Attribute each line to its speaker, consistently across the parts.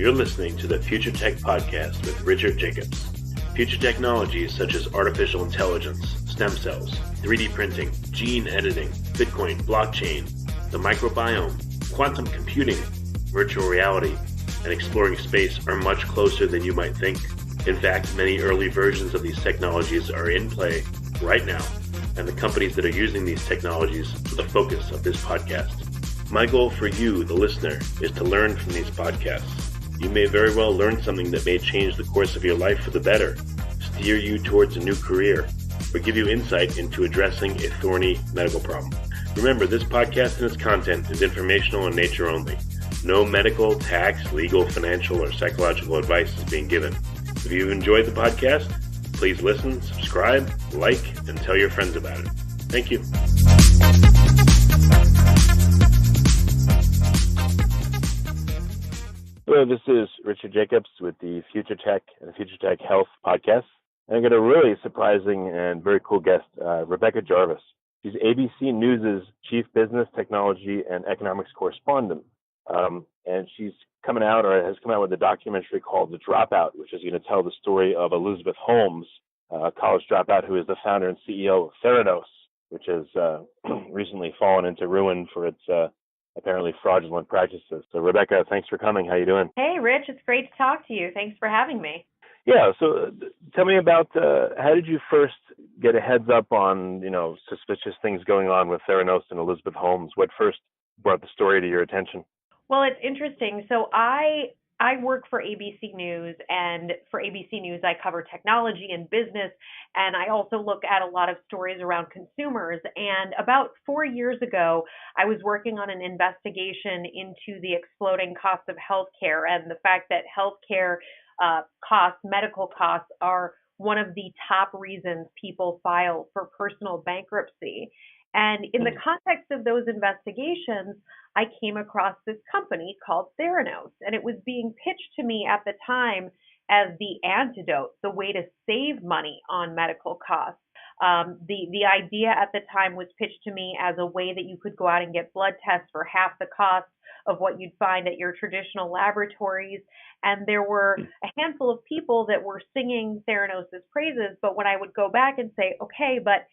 Speaker 1: You're listening to the Future Tech Podcast with Richard Jacobs. Future technologies such as artificial intelligence, stem cells, 3D printing, gene editing, Bitcoin, blockchain, the microbiome, quantum computing, virtual reality, and exploring space are much closer than you might think. In fact, many early versions of these technologies are in play right now, and the companies that are using these technologies are the focus of this podcast. My goal for you, the listener, is to learn from these podcasts. You may very well learn something that may change the course of your life for the better, steer you towards a new career, or give you insight into addressing a thorny medical problem. Remember, this podcast and its content is informational in nature only. No medical, tax, legal, financial, or psychological advice is being given. If you've enjoyed the podcast, please listen, subscribe, like, and tell your friends about it. Thank you. Hello, this is Richard Jacobs with the Future Tech and the Future Tech Health podcast. And I got a really surprising and very cool guest, Rebecca Jarvis. She's ABC News' Chief Business, Technology, and Economics Correspondent. And she's coming out, or has come out with a documentary called The Dropout, which is going to tell the story of Elizabeth Holmes, a college dropout who is the founder and CEO of Theranos, which has recently fallen into ruin for its apparently fraudulent practices. So Rebecca, thanks for coming. How you doing?
Speaker 2: Hey, Rich. It's great to talk to you. Thanks for having me.
Speaker 1: Yeah. So tell me about how did you first get a heads up on, suspicious things going on with Theranos and Elizabeth Holmes? What first brought the story to your attention?
Speaker 2: Well, it's interesting. So I work for ABC News, and for ABC News, I cover technology and business, and I also look at a lot of stories around consumers. And about 4 years ago, I was working on an investigation into the exploding cost of healthcare and the fact that healthcare costs, medical costs, are one of the top reasons people file for personal bankruptcy. And in the context of those investigations, I came across this company called Theranos, and it was being pitched to me at the time as the antidote, the way to save money on medical costs. The idea at the time was pitched to me as a way that you could go out and get blood tests for half the cost of what you'd find at your traditional laboratories. And there were a handful of people that were singing Theranos' praises, but when I would go back and say, okay, but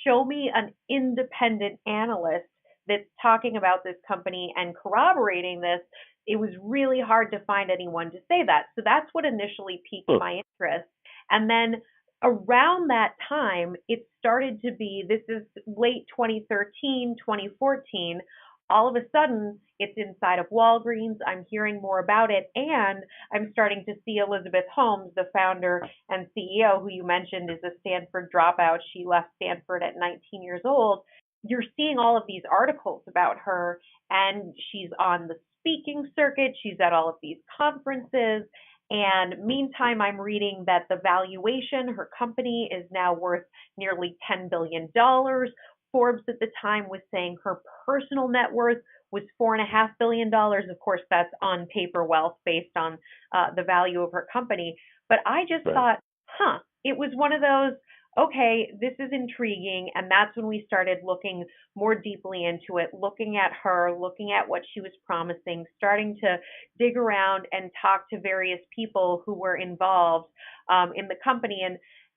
Speaker 2: show me an independent analyst that's talking about this company and corroborating this, it was really hard to find anyone to say that. So that's what initially piqued my interest. And then around that time, it started to be, this is late 2013, 2014, all of a sudden, it's inside of Walgreens. I'm hearing more about it, and I'm starting to see Elizabeth Holmes, the founder and CEO, who you mentioned is a Stanford dropout. She left Stanford at 19 years old. You're seeing all of these articles about her, and she's on the speaking circuit. She's at all of these conferences. And meantime, I'm reading that the valuation, her company is now worth nearly $10 billion. Forbes at the time was saying her personal net worth was $4.5 billion. Of course, that's on paper wealth based on the value of her company. But I just thought, it was one of those, okay, this is intriguing. And that's when we started looking more deeply into it, looking at her, looking at what she was promising, starting to dig around and talk to various people who were involved in the company.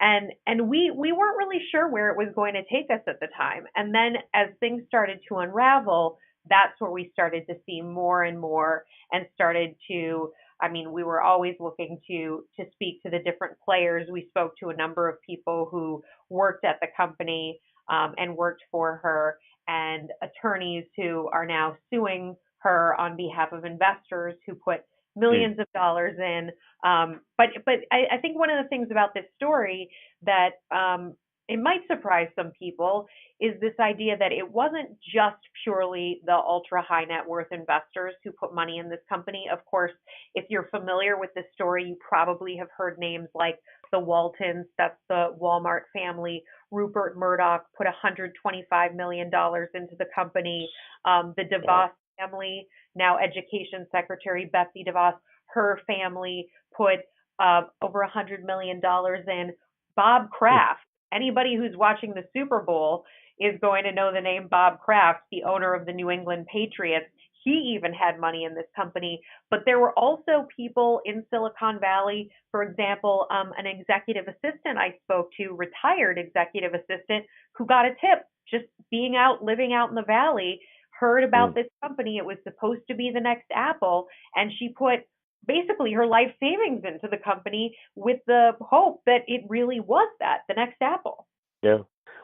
Speaker 2: And we weren't really sure where it was going to take us at the time. And then as things started to unravel, that's where we started to see more and more and started to, we were always looking to speak to the different players. We spoke to a number of people who worked at the company and worked for her, and attorneys who are now suing her on behalf of investors who put millions of dollars in. But I think one of the things about this story that it might surprise some people is this idea that it wasn't just purely the ultra high net worth investors who put money in this company. Of course, if you're familiar with this story, you probably have heard names like the Waltons, that's the Walmart family. Rupert Murdoch put $125 million into the company. The DeVos family, now Education Secretary Betsy DeVos, her family put over $100 million in. Bob Kraft, anybody who's watching the Super Bowl is going to know the name Bob Kraft, the owner of the New England Patriots. he even had money in this company. But there were also people in Silicon Valley, for example, an executive assistant I spoke to, retired executive assistant, who got a tip just being out, living out in the valley, heard about this company. It was supposed to be the next Apple, and she put basically her life savings into the company with the hope that it really was that, the next Apple.
Speaker 1: Yeah.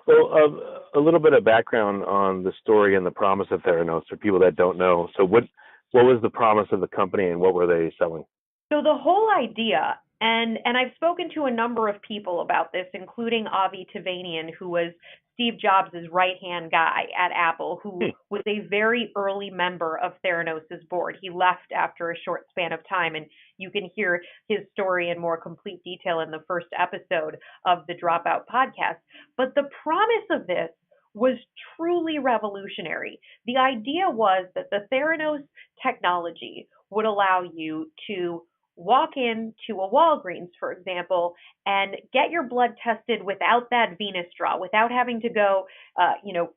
Speaker 1: Well, a little bit of background on the story and the promise of Theranos for people that don't know. So what was the promise of the company and what were they selling?
Speaker 2: So the whole idea, and I've spoken to a number of people about this, including Avi Tevanian, who was Steve Jobs' right-hand guy at Apple, who was a very early member of Theranos' board. He left after a short span of time, and you can hear his story in more complete detail in the first episode of the Dropout podcast. But the promise of this was truly revolutionary. The idea was that the Theranos technology would allow you to walk into a Walgreens, for example, and get your blood tested without that venous draw, without having to go,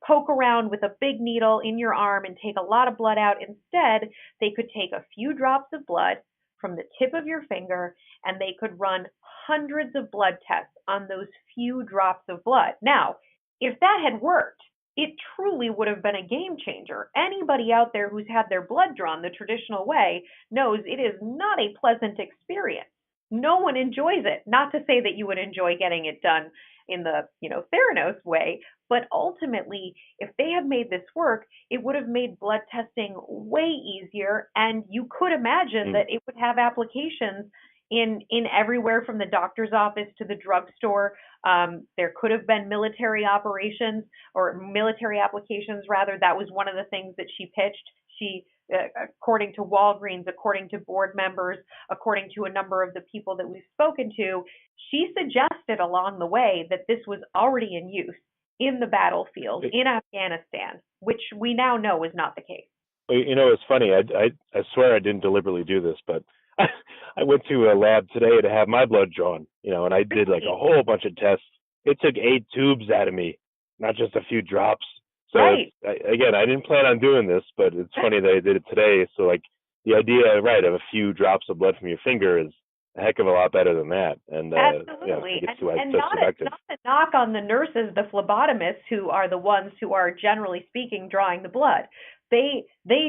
Speaker 2: poke around with a big needle in your arm and take a lot of blood out. Instead, they could take a few drops of blood from the tip of your finger, and they could run hundreds of blood tests on those few drops of blood. Now, if that had worked, it truly would have been a game changer. Anybody out there who's had their blood drawn the traditional way knows it is not a pleasant experience. No one enjoys it. Not to say that you would enjoy getting it done in the, Theranos way, but ultimately, if they had made this work, it would have made blood testing way easier, and you could imagine that it would have applications in everywhere from the doctor's office to the drugstore. There could have been military operations or military applications, rather. That was one of the things that she pitched. She, according to Walgreens, according to board members, according to a number of the people that we've spoken to, she suggested along the way that this was already in use in the battlefield in Afghanistan, which we now know is not the case.
Speaker 1: It's funny. I swear I didn't deliberately do this, but I went to a lab today to have my blood drawn, and I did like a whole bunch of tests. It took 8 tubes out of me, not just a few drops. So
Speaker 2: right.
Speaker 1: Again, I didn't plan on doing this, but it's funny that I did it today. So like the idea, right, of a few drops of blood from your finger is a heck of a lot better than that. And
Speaker 2: absolutely. And not a knock on the nurses, the phlebotomists, who are the ones who are generally speaking drawing the blood. They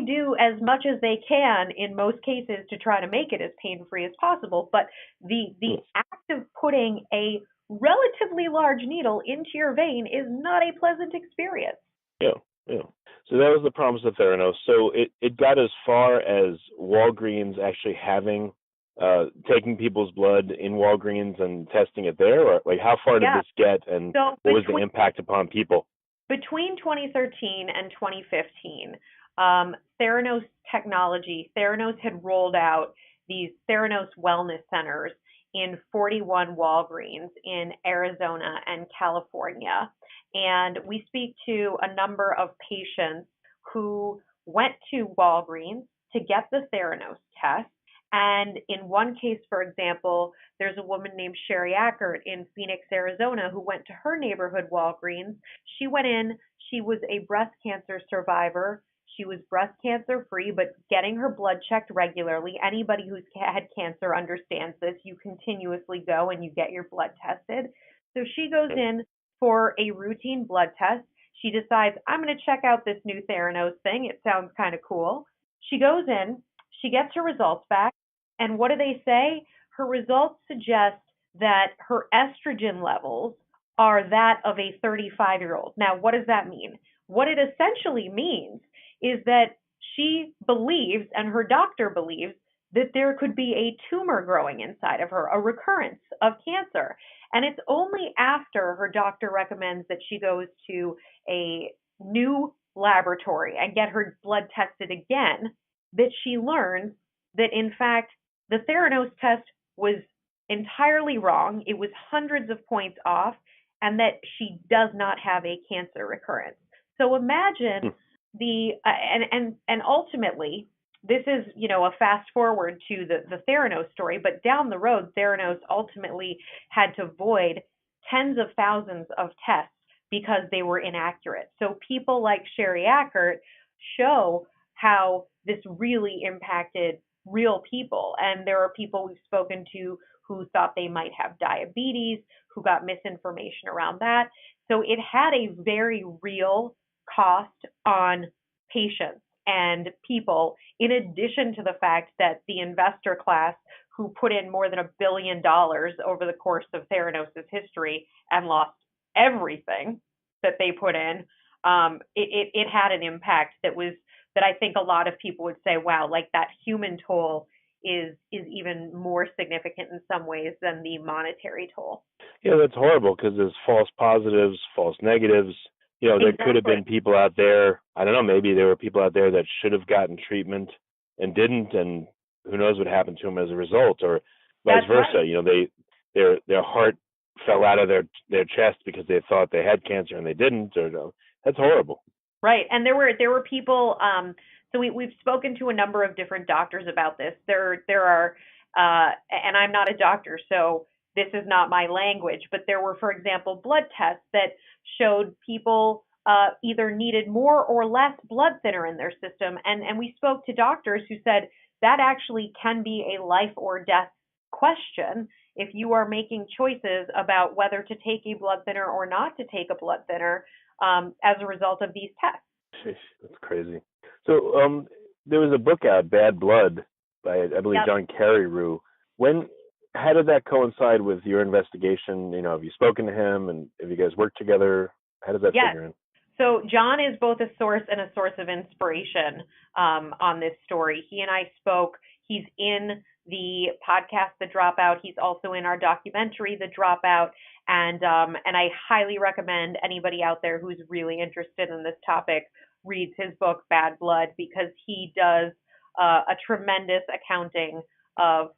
Speaker 2: do as much as they can in most cases to try to make it as pain-free as possible. But the act of putting a relatively large needle into your vein is not a pleasant experience.
Speaker 1: Yeah. So that was the promise of Theranos. So it got as far as Walgreens actually having taking people's blood in Walgreens and testing it there, or like how far did this get, and what was the impact upon people?
Speaker 2: Between 2013 and 2015, Theranos had rolled out these Theranos wellness centers in 41 Walgreens in Arizona and California. And we speak to a number of patients who went to Walgreens to get the Theranos test. And in one case, for example, there's a woman named Sherry Ackert in Phoenix, Arizona, who went to her neighborhood Walgreens. She went in, she was a breast cancer survivor. She was breast cancer free, but getting her blood checked regularly. Anybody who's had cancer understands this. You continuously go and you get your blood tested. So she goes in for a routine blood test. She decides, I'm going to check out this new Theranos thing. It sounds kind of cool. She goes in, she gets her results back. And what do they say? Her results suggest that her estrogen levels are that of a 35-year-old. Now, what does that mean? What it essentially means is that she believes, and her doctor believes, that there could be a tumor growing inside of her, a recurrence of cancer. And it's only after her doctor recommends that she goes to a new laboratory and get her blood tested again that she learns that, in fact, the Theranos test was entirely wrong. It was hundreds of points off, and that she does not have a cancer recurrence. So imagine and ultimately, this is, a fast forward to the Theranos story, but down the road, Theranos ultimately had to void tens of thousands of tests because they were inaccurate. So people like Sherry Ackert show how this really impacted real people. And there are people we've spoken to who thought they might have diabetes, who got misinformation around that. So it had a very real cost on patients and people, in addition to the fact that the investor class who put in more than $1 billion over the course of Theranos' history and lost everything that they put in, it had an impact that I think a lot of people would say, wow, like that human toll is even more significant in some ways than the monetary toll.
Speaker 3: Yeah, that's horrible because there's false positives, false negatives. There could have been people out there, I don't know, maybe there were people out there that should have gotten treatment and didn't, and who knows what happened to them as a result, or vice versa. Right. Their heart fell out of their chest because they thought they had cancer and they didn't, or no. That's horrible.
Speaker 2: Right. And there were people, so we've spoken to a number of different doctors about this. There are, and I'm not a doctor, so this is not my language, but there were, for example, blood tests that showed people either needed more or less blood thinner in their system. And we spoke to doctors who said that actually can be a life or death question if you are making choices about whether to take a blood thinner or not to take a blood thinner as a result of these tests.
Speaker 3: Sheesh, that's crazy. So there was a book out, Bad Blood, by, I believe,
Speaker 2: Yep.
Speaker 3: John Carreyrou. How did that coincide with your investigation? Have you spoken to him, and have you guys worked together? How does that figure in?
Speaker 2: So John is both a source and a source of inspiration on this story. He and I spoke. He's in the podcast, The Dropout. He's also in our documentary, The Dropout. And I highly recommend anybody out there who's really interested in this topic reads his book, Bad Blood, because he does a tremendous accounting of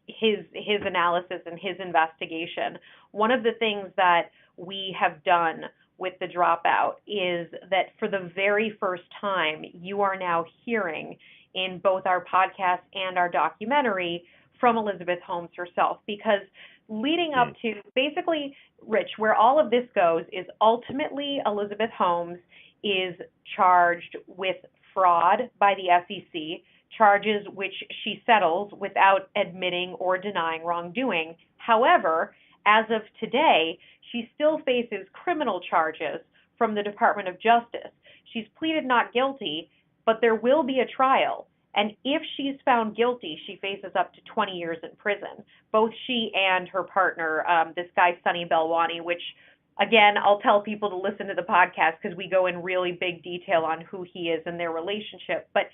Speaker 2: his analysis and his investigation. One of the things that we have done with The Dropout is that for the very first time, you are now hearing in both our podcast and our documentary from Elizabeth Holmes herself, because leading up to basically, Rich, where all of this goes is ultimately Elizabeth Holmes is charged with fraud by the SEC, charges which she settles without admitting or denying wrongdoing. However, as of today, she still faces criminal charges from the Department of Justice. She's pleaded not guilty, but there will be a trial. And if she's found guilty, she faces up to 20 years in prison. Both she and her partner, this guy, Sunny Belwani, which, again, I'll tell people to listen to the podcast because we go in really big detail on who he is and their relationship. But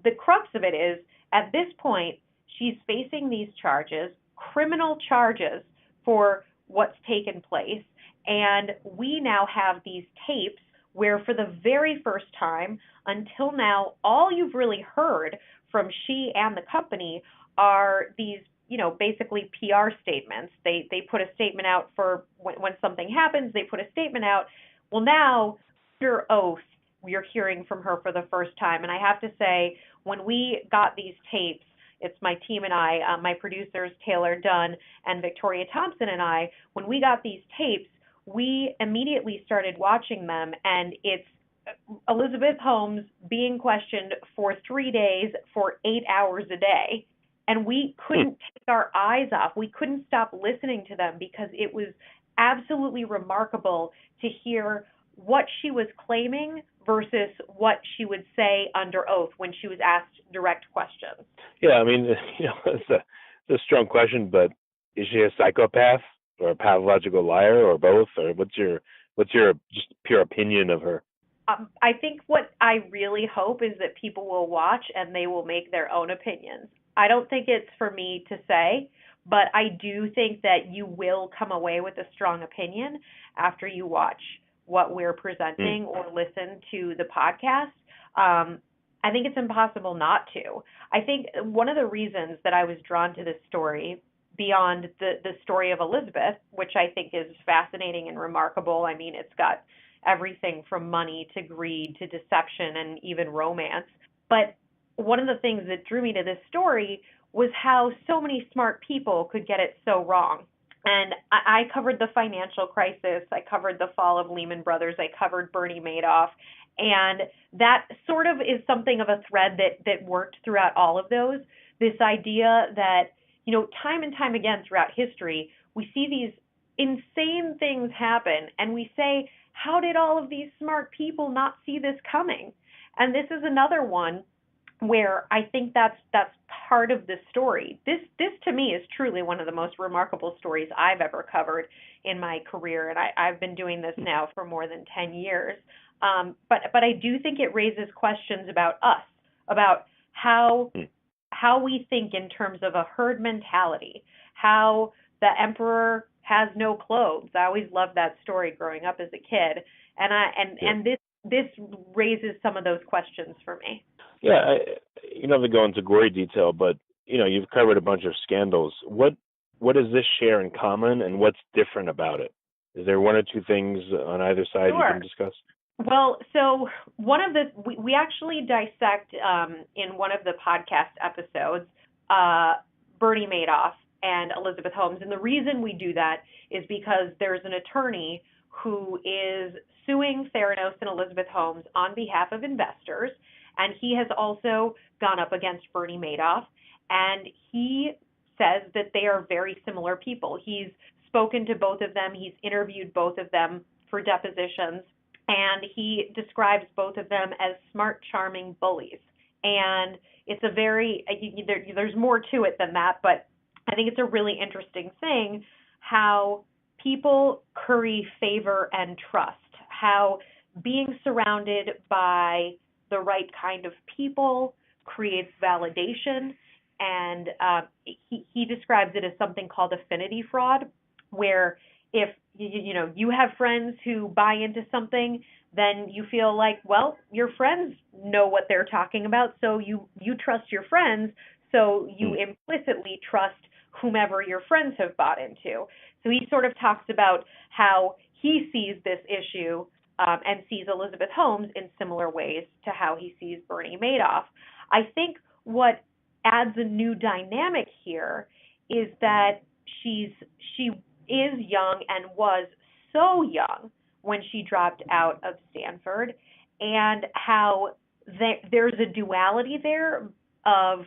Speaker 2: the crux of it is, at this point, she's facing these charges, criminal charges for what's taken place. And we now have these tapes where for the very first time until now, all you've really heard from she and the company are these, basically PR statements. They put a statement out for when something happens, they put a statement out. Well, now, under oath, you're hearing from her for the first time. And I have to say, when we got these tapes, it's my team and I, my producers, Taylor Dunn and Victoria Thompson and I, when we got these tapes, we immediately started watching them, and it's Elizabeth Holmes being questioned for 3 days for 8 hours a day. And we couldn't take our eyes off. We couldn't stop listening to them because it was absolutely remarkable to hear what she was claiming versus what she would say under oath when she was asked direct questions.
Speaker 3: Yeah, I mean, it's a strong question, but is she a psychopath or a pathological liar or both? Or what's your just pure opinion of her?
Speaker 2: I think what I really hope is that people will watch and they will make their own opinions. I don't think it's for me to say, but I do think that you will come away with a strong opinion after you watch what we're presenting or listen to the podcast. I think it's impossible not to. I think one of the reasons that I was drawn to this story, beyond the story of Elizabeth, which I think is fascinating and remarkable. I mean, it's got everything from money to greed to deception and even romance. But one of the things that drew me to this story was how so many smart people could get it so wrong. And I covered the financial crisis. I covered the fall of Lehman Brothers. I covered Bernie Madoff. And that sort of is something of a thread that worked throughout all of those. This idea that, time and time again throughout history, we see these insane things happen and we say, how did all of these smart people not see this coming? And this is another one where I think that's part of the story. This to me is truly one of the most remarkable stories I've ever covered in my career, and I've been doing this now for more than 10 years. But I do think it raises questions about us, about how we think in terms of a herd mentality, how the emperor has no clothes. I always loved that story growing up as a kid, and this raises some of those questions for me.
Speaker 3: Yeah, you don't have to go into gory detail, but you've covered a bunch of scandals. What does this share in common, and what's different about it? Is there one or two things on either side you can discuss?
Speaker 2: Well, so we actually dissect in one of the podcast episodes Bernie Madoff and Elizabeth Holmes, and the reason we do that is because there's an attorney who is suing Theranos and Elizabeth Holmes on behalf of investors. And he has also gone up against Bernie Madoff, and he says that they are very similar people. He's spoken to both of them. He's interviewed both of them for depositions, and he describes both of them as smart, charming bullies. And it's there's more to it than that, but I think it's a really interesting thing how people curry favor and trust, how being surrounded by the right kind of people creates validation. And he describes it as something called affinity fraud, where if you have friends who buy into something, then you feel like, well, your friends know what they're talking about, so you trust your friends, so you implicitly trust whomever your friends have bought into. So he sort of talks about how he sees this issue and sees Elizabeth Holmes in similar ways to how he sees Bernie Madoff. I think what adds a new dynamic here is that she is young and was so young when she dropped out of Stanford, and how there's a duality there of,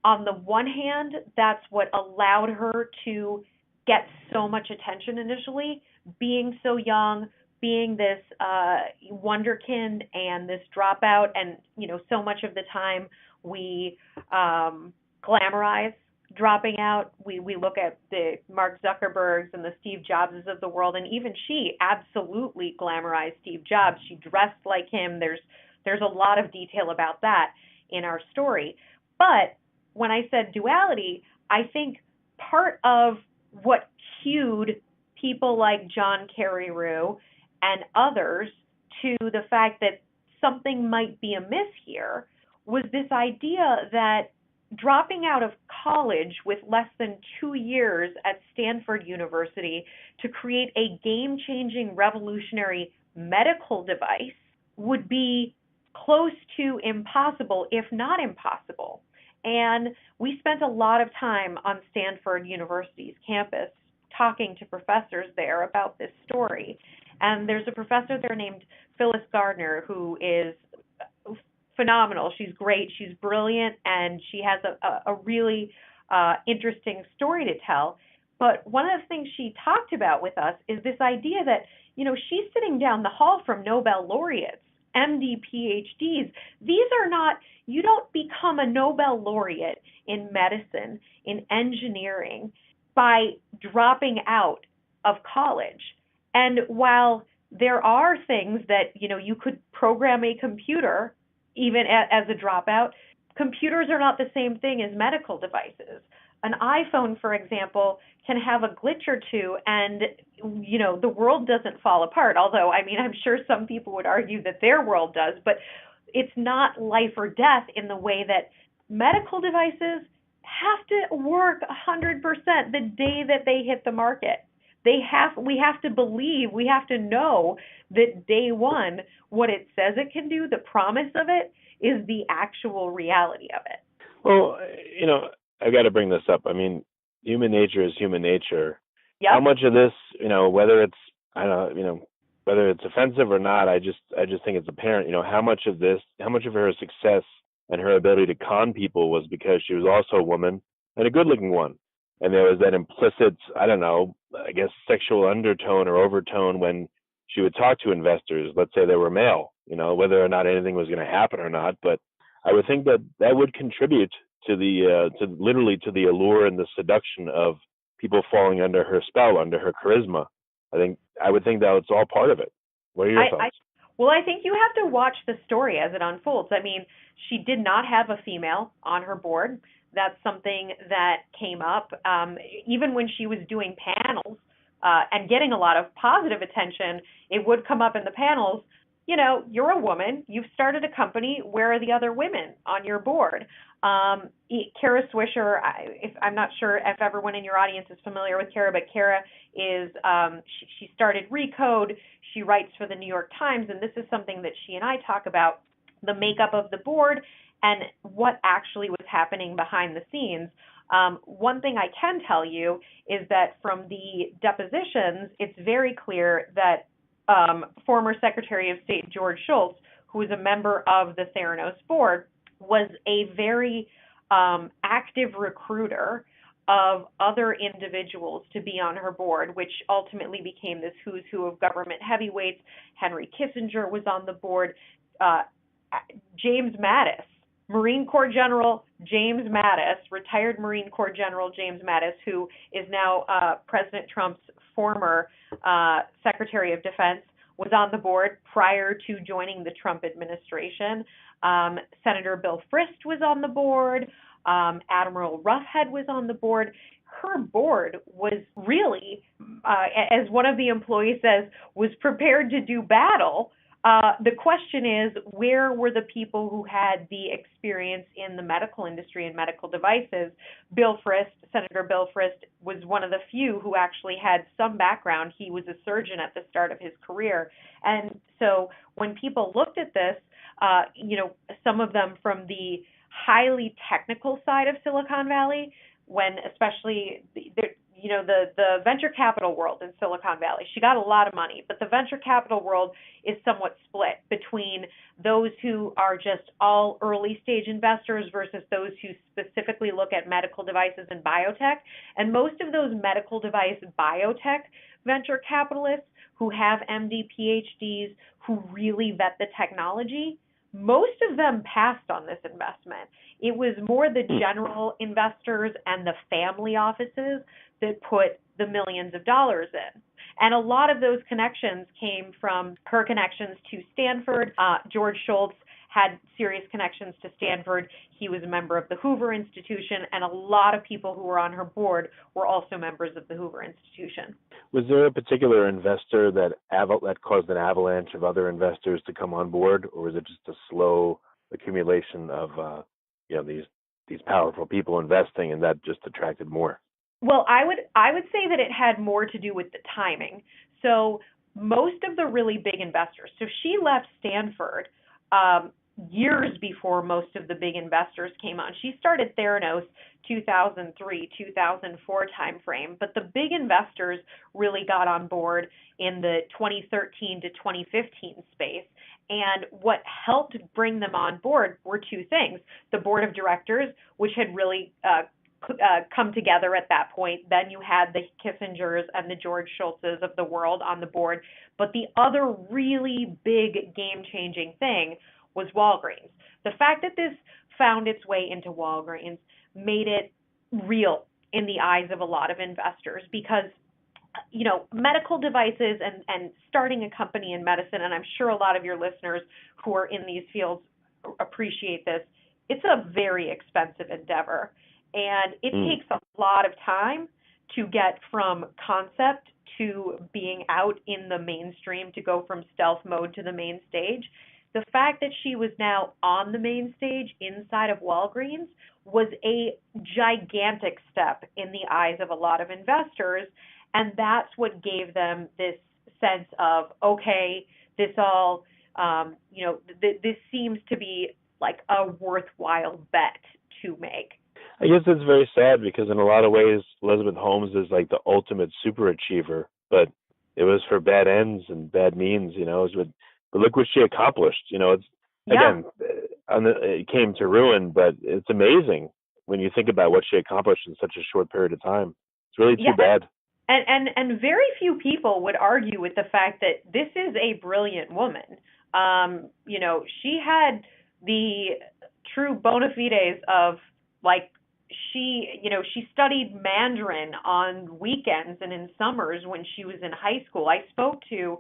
Speaker 2: on the one hand, that's what allowed her to get so much attention initially, being so young, being this wonderkind and this dropout, and so much of the time we glamorize dropping out. We look at the Mark Zuckerbergs and the Steve Jobses of the world, and even she absolutely glamorized Steve Jobs. She dressed like him. There's a lot of detail about that in our story. But when I said duality, I think part of what cued people like John Carreyrou and others to the fact that something might be amiss here was this idea that dropping out of college with less than 2 years at Stanford University to create a game-changing, revolutionary medical device would be close to impossible, if not impossible. And we spent a lot of time on Stanford University's campus talking to professors there about this story. And there's a professor there named Phyllis Gardner who is phenomenal. She's great. She's brilliant, and she has a really interesting story to tell. But one of the things she talked about with us is this idea that, she's sitting down the hall from Nobel laureates, MD, PhDs. These are not, you don't become a Nobel laureate in medicine, in engineering, by dropping out of college. And while there are things that, you could program a computer even as a dropout, computers are not the same thing as medical devices. An iPhone, for example, can have a glitch or two and, the world doesn't fall apart. Although, I'm sure some people would argue that their world does, but it's not life or death in the way that medical devices have to work 100% the day that they hit the market. We have to believe, we have to know that day one, what it says it can do, the promise of it, is the actual reality of it.
Speaker 3: Well, I've got to bring this up. Human nature is human nature.
Speaker 2: Yep.
Speaker 3: How much of this, whether it's, whether it's offensive or not, I just think it's apparent, how much of her success and her ability to con people was because she was also a woman and a good-looking one. And there was that implicit, I don't know, I guess sexual undertone or overtone when she would talk to investors, let's say they were male, whether or not anything was going to happen or not. But I would think that would contribute to the allure and the seduction of people falling under her spell, under her charisma. I would think that it's all part of it. What are your thoughts?
Speaker 2: Well, I think you have to watch the story as it unfolds. I mean, she did not have a female on her board. That's something that came up even when she was doing panels and getting a lot of positive attention. It would come up in the panels. You're a woman. You've started a company. Where are the other women on your board? Kara Swisher, I'm not sure if everyone in your audience is familiar with Kara, but Kara is, she started Recode. She writes for the New York Times, and this is something that she and I talk about, the makeup of the board and what actually was happening behind the scenes. One thing I can tell you is that from the depositions, it's very clear that former Secretary of State George Shultz, who was a member of the Theranos board, was a very active recruiter of other individuals to be on her board, which ultimately became this who's who of government heavyweights. Henry Kissinger was on the board. James Mattis, Marine Corps General James Mattis, retired Marine Corps General James Mattis, who is now President Trump's former Secretary of Defense, was on the board prior to joining the Trump administration. Senator Bill Frist was on the board. Admiral Roughhead was on the board. Her board was really, as one of the employees says, was prepared to do battle. The question is, where were the people who had the experience in the medical industry and medical devices? Senator Bill Frist, was one of the few who actually had some background. He was a surgeon at the start of his career. And so when people looked at this, some of them from the highly technical side of Silicon Valley, when especially the venture capital world in Silicon Valley, she got a lot of money, but the venture capital world is somewhat split between those who are just all early stage investors versus those who specifically look at medical devices and biotech. And most of those medical device biotech venture capitalists who have MD, PhDs, who really vet the technology, most of them passed on this investment. It was more the general investors and the family offices that put the millions of dollars in. And a lot of those connections came from her connections to Stanford. George Shultz had serious connections to Stanford. He was a member of the Hoover Institution, and a lot of people who were on her board were also members of the Hoover Institution.
Speaker 3: Was there a particular investor that caused an avalanche of other investors to come on board, or was it just a slow accumulation of these powerful people investing, and that just attracted more?
Speaker 2: Well, I would say that it had more to do with the timing. So most of the really big investors, so she left Stanford years before most of the big investors came on. She started Theranos 2003, 2004 timeframe, but the big investors really got on board in the 2013 to 2015 space. And what helped bring them on board were two things: the board of directors, which had really come together at that point. Then you had the Kissingers and the George Shultzes of the world on the board. But the other really big game-changing thing was Walgreens. The fact that this found its way into Walgreens made it real in the eyes of a lot of investors because, medical devices and starting a company in medicine, and I'm sure a lot of your listeners who are in these fields appreciate this, it's a very expensive endeavor. And it takes a lot of time to get from concept to being out in the mainstream, to go from stealth mode to the main stage. The fact that she was now on the main stage inside of Walgreens was a gigantic step in the eyes of a lot of investors. And that's what gave them this sense of, okay, this all, this seems to be like a worthwhile bet to make.
Speaker 3: I guess it's very sad because in a lot of ways, Elizabeth Holmes is like the ultimate super achiever, but it was for bad ends and bad means, but look what she accomplished. It's again, it came to ruin, but it's amazing when you think about what she accomplished in such a short period of time. It's really too bad.
Speaker 2: And very few people would argue with the fact that this is a brilliant woman. She had the true bona fides of she studied Mandarin on weekends and in summers when she was in high school. I spoke to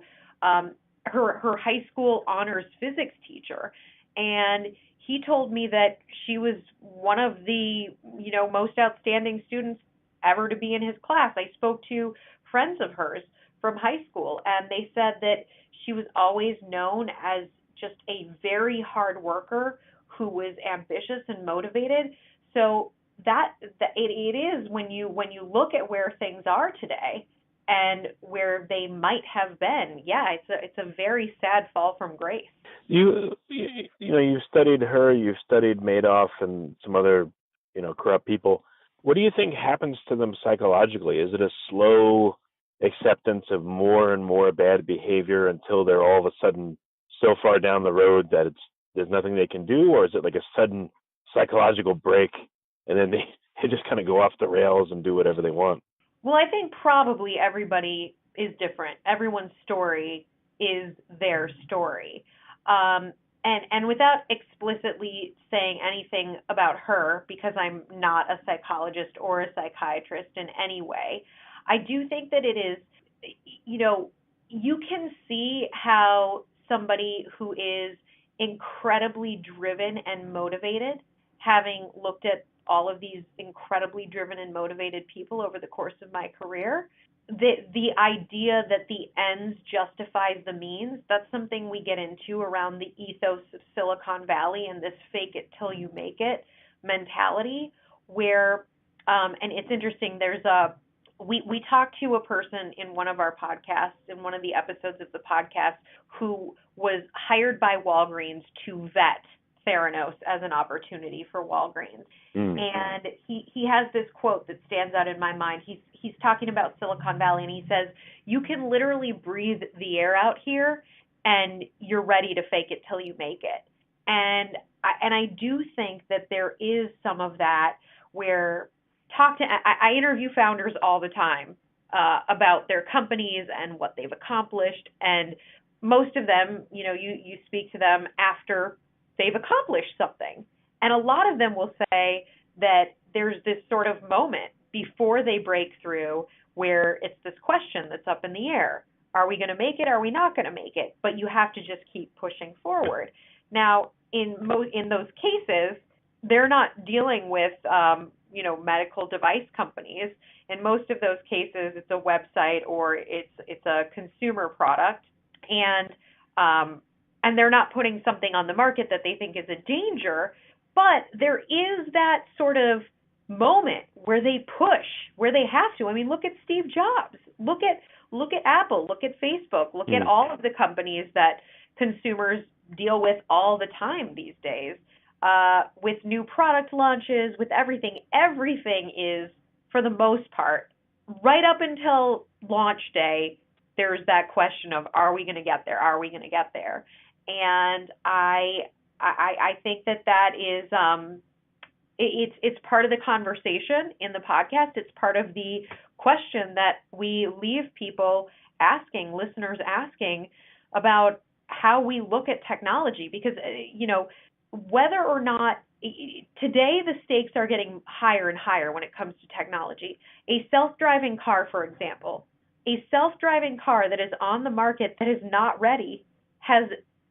Speaker 2: her high school honors physics teacher, and he told me that she was one of the most outstanding students ever to be in his class. I spoke to friends of hers from high school, and they said that she was always known as just a very hard worker who was ambitious and motivated. So that it is when you look at where things are today and where they might have been, it's a very sad fall from grace.
Speaker 3: You've studied her, you've studied Madoff and some other corrupt people. What do you think happens to them psychologically? Is it a slow acceptance of more and more bad behavior until they're all of a sudden so far down the road that there's nothing they can do, or is it like a sudden psychological break and then they just kind of go off the rails and do whatever they want?
Speaker 2: Well, I think probably everybody is different. Everyone's story is their story. And without explicitly saying anything about her, because I'm not a psychologist or a psychiatrist in any way, I do think that it is, you can see how somebody who is incredibly driven and motivated, having looked at all of these incredibly driven and motivated people over the course of my career, the idea that the ends justifies the means, that's something we get into around the ethos of Silicon Valley and this fake it till you make it mentality, where, and it's interesting, we talked to a person in one of our podcasts, in one of the episodes of the podcast, who was hired by Walgreens to vet Theranos as an opportunity for Walgreens. And he has this quote that stands out in my mind. He's talking about Silicon Valley, and he says, you can literally breathe the air out here and you're ready to fake it till you make it. And I do think that there is some of that where I interview founders all the time about their companies and what they've accomplished, and most of them, you speak to them after they've accomplished something. And a lot of them will say that there's this sort of moment before they break through where it's this question that's up in the air. Are we going to make it? Are we not going to make it? But you have to just keep pushing forward. Now, in those cases, they're not dealing with, medical device companies. In most of those cases, it's a website or it's a consumer product, and they're not putting something on the market that they think is a danger. But there is that sort of moment where they push, where they have to. I mean, look at Steve Jobs. Look at Apple. Look at Facebook. Look at all of the companies that consumers deal with all the time these days. With new product launches, with everything. Everything is, for the most part, right up until launch day, there's that question of, are we going to get there? Are we going to get there? And I think that is it's part of the conversation in the podcast. It's part of the question that we leave people asking, listeners asking, about how we look at technology, because whether or not today the stakes are getting higher and higher when it comes to technology. A self-driving car, for example, a self-driving car that is on the market that is not ready has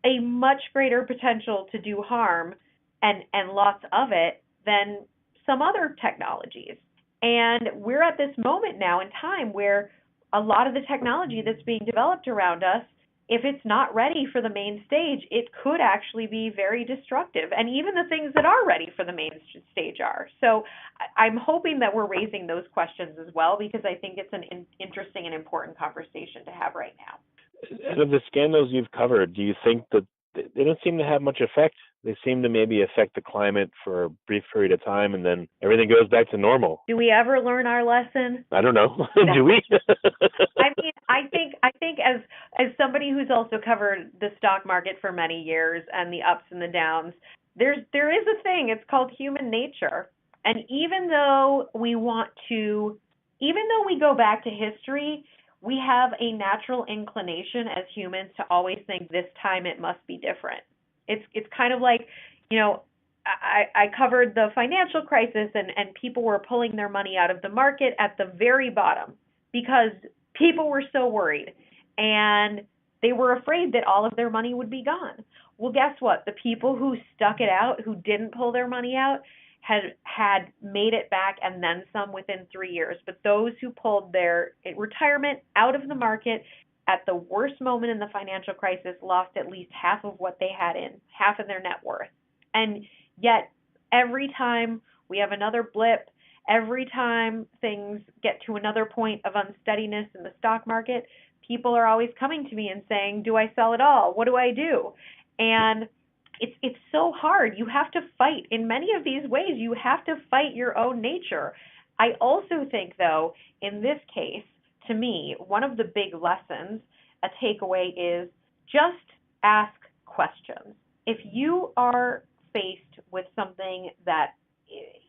Speaker 2: a much greater potential to do harm and lots of it than some other technologies. And we're at this moment now in time where a lot of the technology that's being developed around us, if it's not ready for the main stage, it could actually be very destructive. And even the things that are ready for the main stage are. So I'm hoping that we're raising those questions as well, because I think it's an interesting and important conversation to have right now.
Speaker 3: And of the scandals you've covered, do you think that they don't seem to have much effect. They seem to maybe affect the climate for a brief period of time, and then everything goes back to normal.
Speaker 2: Do we ever learn our lesson?
Speaker 3: I don't know. Do we?
Speaker 2: I mean, I think as somebody who's also covered the stock market for many years and the ups and the downs, there is a thing. It's called human nature. And even though we go back to history, we have a natural inclination as humans to always think this time it must be different. It's kind of like, I covered the financial crisis and people were pulling their money out of the market at the very bottom because people were so worried and they were afraid that all of their money would be gone. Well, guess what? The people who stuck it out, who didn't pull their money out, had made it back and then some within 3 years. But those who pulled their retirement out of the market at the worst moment in the financial crisis lost at least half of what they had half of their net worth. And yet every time we have another blip, every time things get to another point of unsteadiness in the stock market, people are always coming to me and saying, do I sell it all? What do I do? And it's so hard. You have to fight. In many of these ways, you have to fight your own nature. I also think, though, in this case, to me, one of the big lessons, a takeaway is just ask questions. If you are faced with something that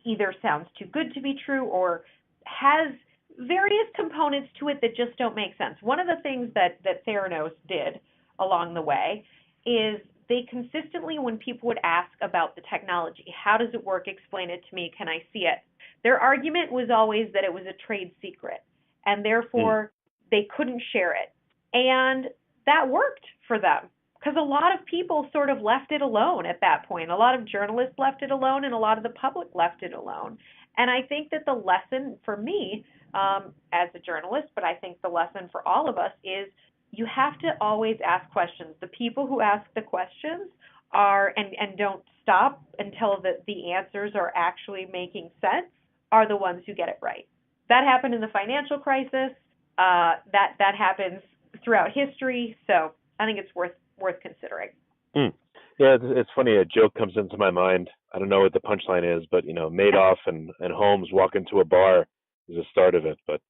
Speaker 2: either sounds too good to be true or has various components to it that just don't make sense. One of the things that Theranos did along the way is they consistently, when people would ask about the technology, how does it work, explain it to me, can I see it? Their argument was always that it was a trade secret and therefore they couldn't share it. And that worked for them because a lot of people sort of left it alone at that point. A lot of journalists left it alone and a lot of the public left it alone. And I think that the lesson for me as a journalist, but I think the lesson for all of us is you have to always ask questions. The people who ask the questions and don't stop until the answers are actually making sense are the ones who get it right. That happened in the financial crisis. That happens throughout history. So I think it's worth considering.
Speaker 3: Yeah, it's funny. A joke comes into my mind. I don't know what the punchline is, but Madoff and Holmes walk into a bar is the start of it. But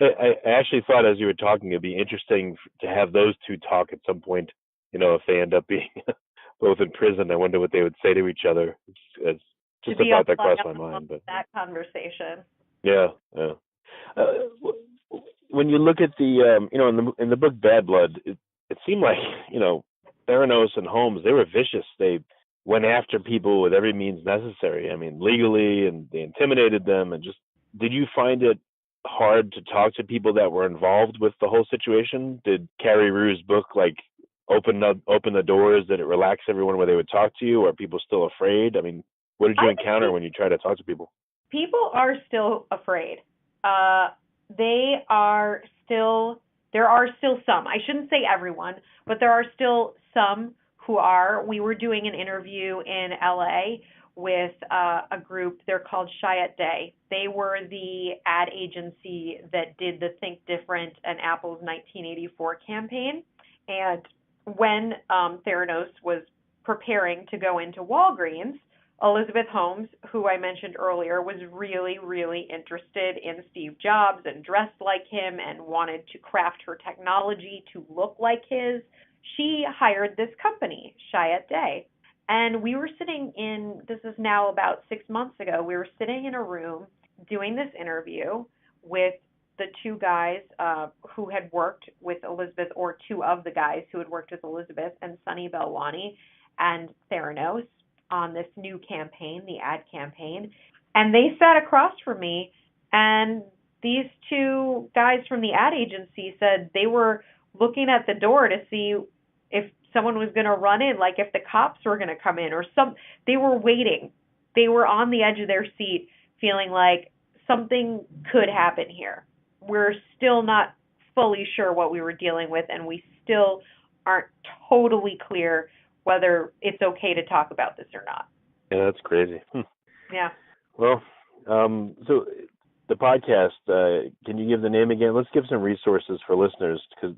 Speaker 3: I actually thought as you were talking, it'd be interesting to have those two talk at some point. If they end up being both in prison, I wonder what they would say to each other. It's just a thought that crossed my mind. But
Speaker 2: that conversation.
Speaker 3: Yeah. When you look at the, in the book Bad Blood, it seemed like, Theranos and Holmes, they were vicious. They went after people with every means necessary. I mean, legally, and they intimidated them. And just, did you find it hard to talk to people that were involved with the whole situation? Did Carrie Rue's book open the doors? Did it relax everyone where they would talk to you? Or are people still afraid? I mean, what did you encounter when you try to talk to people?
Speaker 2: People are still afraid. There are still some. I shouldn't say everyone, but there are still some who are. We were doing an interview in LA with a group. They're called Chiat Day. They were the ad agency that did the Think Different and Apple's 1984 campaign. And when Theranos was preparing to go into Walgreens, Elizabeth Holmes, who I mentioned earlier, was really, really interested in Steve Jobs and dressed like him and wanted to craft her technology to look like his. She hired this company, Chiat Day. And we were sitting this is now about 6 months ago, we were sitting in a room doing this interview with the two guys who had worked with Elizabeth, or two of the guys who had worked with Elizabeth, and Sunny Belwani and Theranos on this new campaign, the ad campaign. And they sat across from me, and these two guys from the ad agency said they were looking at the door to see if someone was going to run in, like if the cops were going to come in or they were waiting. They were on the edge of their seat feeling like something could happen here. We're still not fully sure what we were dealing with, and we still aren't totally clear whether it's okay to talk about this or not.
Speaker 3: Yeah, that's crazy.
Speaker 2: Yeah.
Speaker 3: Well, so the podcast, can you give the name again? Let's give some resources for listeners because,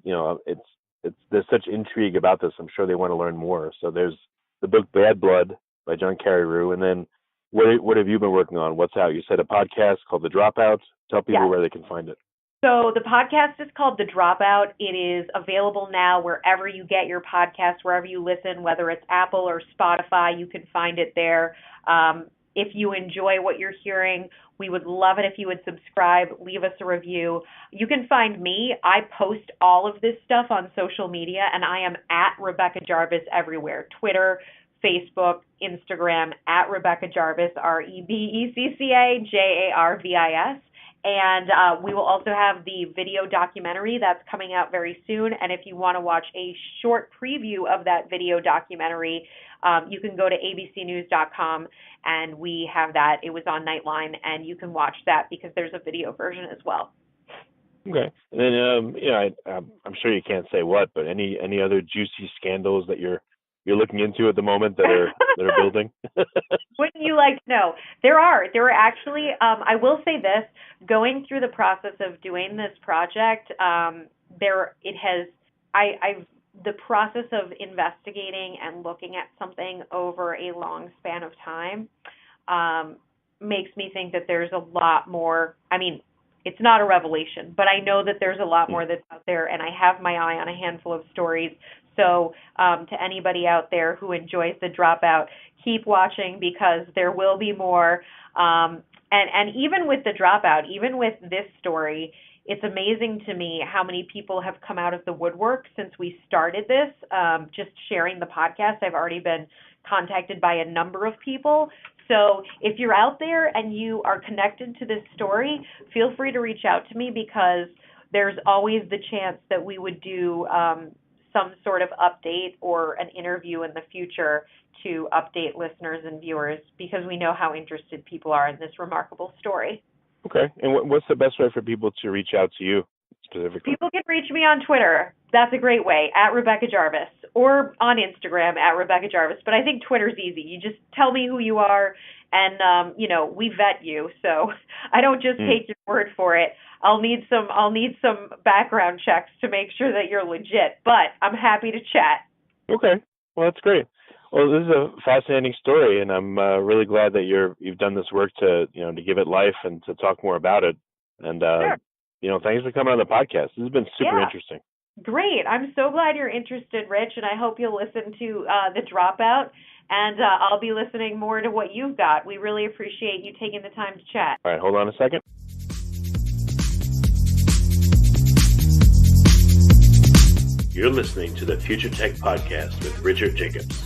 Speaker 3: there's such intrigue about this. I'm sure they want to learn more. So there's the book Bad Blood by John Carreyrou, and then what have you been working on? What's out? You said a podcast called The Dropout. Tell people where they can find it.
Speaker 2: So the podcast is called The Dropout. It is available now wherever you get your podcasts, wherever you listen, whether it's Apple or Spotify, you can find it there. If you enjoy what you're hearing, we would love it if you would subscribe, leave us a review. You can find me. I post all of this stuff on social media, and I am at Rebecca Jarvis everywhere. Twitter, Facebook, Instagram, at Rebecca Jarvis, RebeccaJarvis. And we will also have the video documentary that's coming out very soon. And if you want to watch a short preview of that video documentary, you can go to abcnews.com, and we have that. It was on Nightline, and you can watch that because there's a video version as well.
Speaker 3: Okay. And then, I'm sure you can't say what, but any other juicy scandals that you're looking into at the moment that are building?
Speaker 2: Wouldn't you like to know? There are actually, I will say this, going through the process of doing this project, the process of investigating and looking at something over a long span of time makes me think that there's a lot more. I mean, it's not a revelation, but I know that there's a lot more that's out there, and I have my eye on a handful of stories. So to anybody out there who enjoys The Dropout, keep watching because there will be more. And even with The Dropout, even with this story, it's amazing to me how many people have come out of the woodwork since we started this, just sharing the podcast. I've already been contacted by a number of people. So if you're out there and you are connected to this story, feel free to reach out to me because there's always the chance that we would do some sort of update or an interview in the future to update listeners and viewers because we know how interested people are in this remarkable story.
Speaker 3: Okay. And what's the best way for people to reach out to you specifically?
Speaker 2: People can reach me on Twitter. That's a great way, at Rebecca Jarvis, or on Instagram, at Rebecca Jarvis. But I think Twitter's easy. You just tell me who you are, and we vet you. So I don't just take your word for it. I'll need some background checks to make sure that you're legit. But I'm happy to chat. Okay.
Speaker 3: Well, that's great. Well, this is a fascinating story, and I'm really glad that you've done this work to give it life and to talk more about it. And
Speaker 2: sure.
Speaker 3: Thanks for coming on the podcast. This has been super interesting.
Speaker 2: Great. I'm so glad you're interested, Rich, and I hope you'll listen to The Dropout, and I'll be listening more to what you've got. We really appreciate you taking the time to chat.
Speaker 3: All right, hold on a second.
Speaker 1: You're listening to the Future Tech Podcast with Richard Jacobs.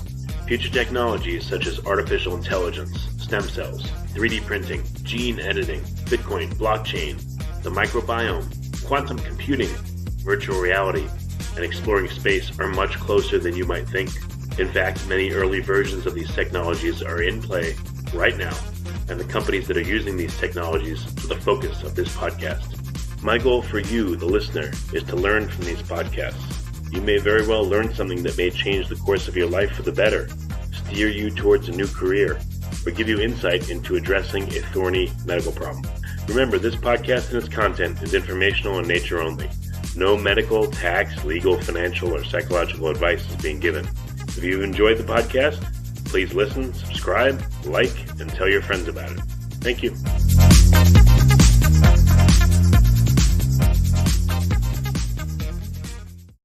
Speaker 1: Future technologies such as artificial intelligence, stem cells, 3D printing, gene editing, Bitcoin, blockchain, the microbiome, quantum computing, virtual reality, and exploring space are much closer than you might think. In fact, many early versions of these technologies are in play right now, and the companies that are using these technologies are the focus of this podcast. My goal for you, the listener, is to learn from these podcasts. You may very well learn something that may change the course of your life for the better, steer you towards a new career, or give you insight into addressing a thorny medical problem. Remember, this podcast and its content is informational in nature only. No medical, tax, legal, financial, or psychological advice is being given. If you've enjoyed the podcast, please listen, subscribe, like, and tell your friends about it. Thank you.